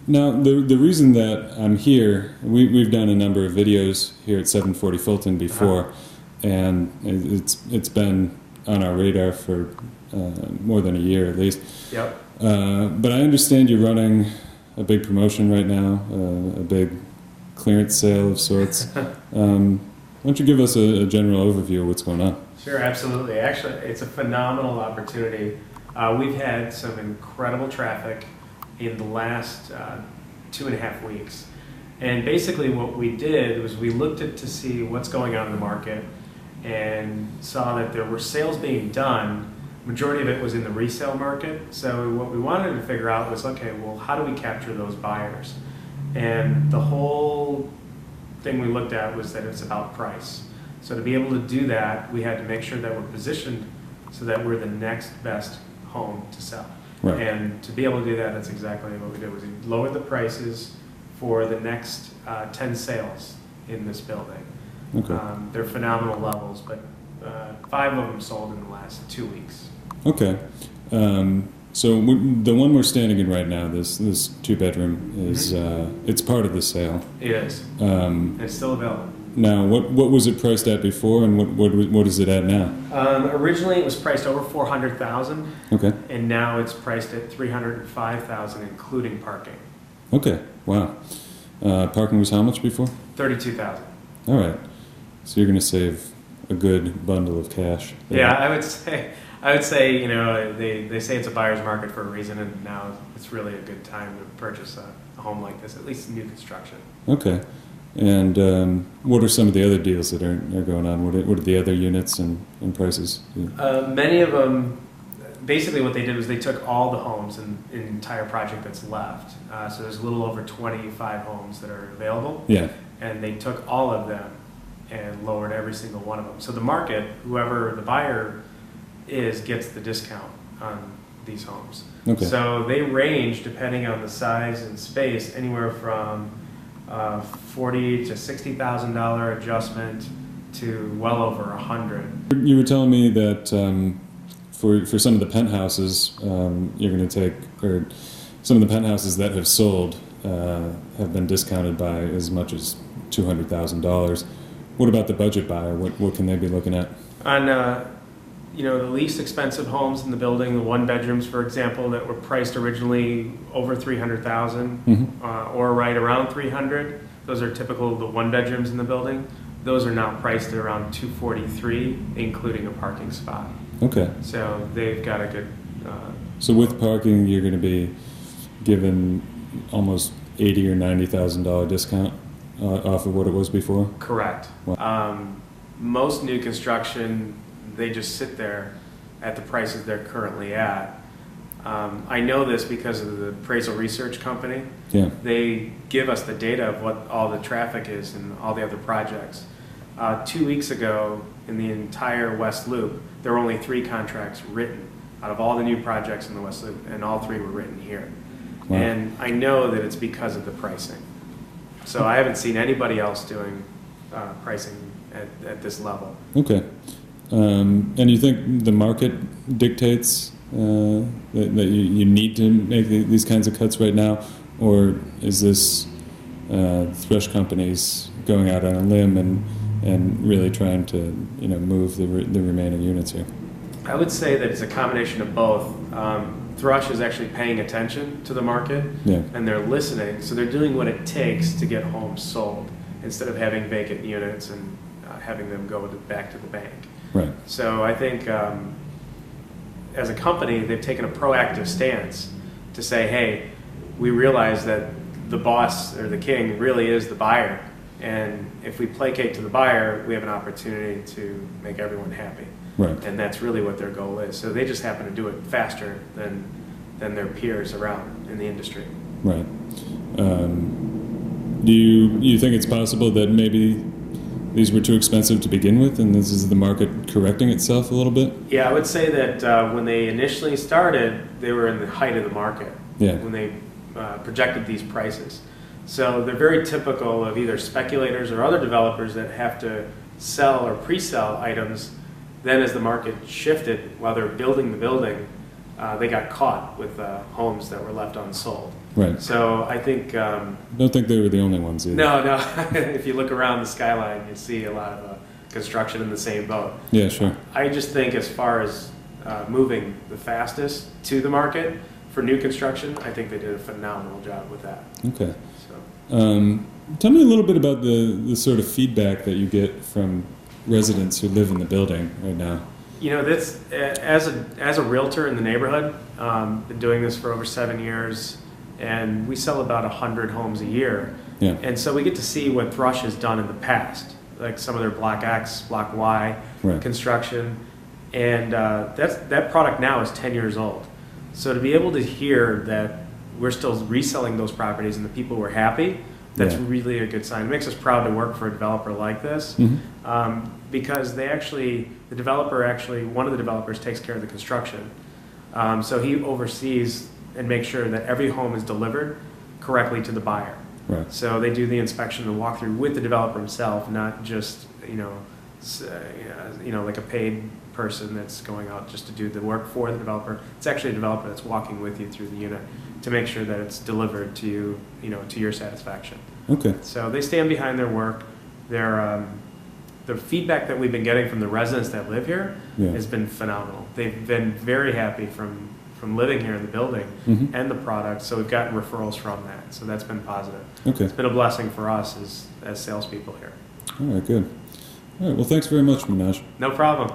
Now, the reason that I'm here, we've done a number of videos here at 740 Fulton before, and it's been on our radar for more than a year at least. Yep. But I understand you're running a big promotion right now, a big clearance sale of sorts. Why don't you give us a general overview of what's going on? Sure, absolutely. Actually, it's a phenomenal opportunity. We've had some incredible traffic in the last 2.5 weeks. And basically what we did was we looked at to see what's going on in the market and saw that there were sales being done. Majority of it was in the resale market. So what we wanted to figure out was, okay, well, how do we capture those buyers? And the whole thing we looked at was that it's about price. So to be able to do that, we had to make sure that we're positioned so that we're the next best home to sell. Right. And to be able to do that, that's exactly what we did. Was we lowered the prices for the next 10 sales in this building. Okay. They're phenomenal levels, but 5 of them sold in the last 2 weeks. Okay. So the one we're standing in right now, this 2-bedroom, is it's part of the sale. It is. It's still available. Now, what was it priced at before, and what is it at now? Originally, it was priced over $400,000. Okay. And now it's priced at $305,000, including parking. Okay. Wow. Parking was how much before? $32,000. All right. So you're going to save a good bundle of cash there. Yeah, I would say, you know, they say it's a buyer's market for a reason, and now it's really a good time to purchase a home like this, at least new construction. Okay. And what are some of the other deals that are going on? What are the other units and prices? Many of them, basically what they did was they took all the homes in the entire project that's left. So there's a little over 25 homes that are available. Yeah. And they took all of them and lowered every single one of them. So the market, whoever the buyer is, gets the discount on these homes. Okay. So they range, depending on the size and space, anywhere from $40,000 to $60,000 adjustment to well over $100,000. You were telling me that for some of the penthouses, you're going to take, or some of the penthouses that have sold have been discounted by as much as $200,000. What about the budget buyer? What can they be looking at? On the least expensive homes in the building, the 1-bedrooms, for example, that were priced originally over $300,000 or right around $300,000. Those are typical of the 1-bedrooms in the building. Those are now priced at around $243,000, including a parking spot. Okay. So they've got a good. So with parking, you're going to be given almost $80,000 or $90,000 discount off of what it was before? Correct. Wow. Most new construction, they just sit there at the prices they're currently at. I know this because of the appraisal research company. Yeah. They give us the data of what all the traffic is and all the other projects. 2 weeks ago, in the entire West Loop, there were only 3 contracts written out of all the new projects in the West Loop, and all 3 were written here. Wow. And I know that it's because of the pricing. So I haven't seen anybody else doing pricing at this level. Okay. And you think the market dictates that you need to make these kinds of cuts right now, or is this Thrush companies going out on a limb and really trying to move the remaining units here? I would say that it's a combination of both. Thrush is actually paying attention to the market, Yeah. and they're listening, so they're doing what it takes to get homes sold instead of having vacant units and having them go back to the bank. Right. So I think as a company, they've taken a proactive stance to say, hey, we realize that the boss or the king really is the buyer, and if we placate to the buyer, we have an opportunity to make everyone happy. Right. And that's really what their goal is. So they just happen to do it faster than their peers around in the industry. Right. Do you think it's possible that maybe these were too expensive to begin with, and this is the market correcting itself a little bit? Yeah, I would say that when they initially started, they were in the height of the market. Yeah. When they projected these prices. So they're very typical of either speculators or other developers that have to sell or pre-sell items. Then as the market shifted while they're building the building, they got caught with homes that were left unsold. Right. So I think Don't think they were the only ones either. no. If you look around the skyline, you see a lot of construction in the same boat. Yeah, sure. I just think as far as moving the fastest to the market for new construction, I think they did a phenomenal job with that. Okay. So. Tell me a little bit about the sort of feedback that you get from residents who live in the building right now. You know, this as a realtor in the neighborhood, been doing this for over 7 years, and we sell about 100 homes a year. Yeah. And so we get to see what Thrush has done in the past, like some of their Block X, Block Y Right. construction, and that product now is 10 years old. So to be able to hear that we're still reselling those properties and the people were happy, that's Yeah. really a good sign. It makes us proud to work for a developer like this, because one of the developers takes care of the construction. So he oversees and makes sure that every home is delivered correctly to the buyer. Right. So they do the inspection and walkthrough with the developer himself, not just like a paid person that's going out just to do the work for the developer. It's actually a developer that's walking with you through the unit to make sure that it's delivered to you, to your satisfaction. Okay. So they stand behind their work. The feedback that we've been getting from the residents that live here Yeah. has been phenomenal. They've been very happy from living here in the building and the product. So we've gotten referrals from that. So that's been positive. Okay. It's been a blessing for us as salespeople here. All right, good. All right, well, thanks very much, Manoj. No problem.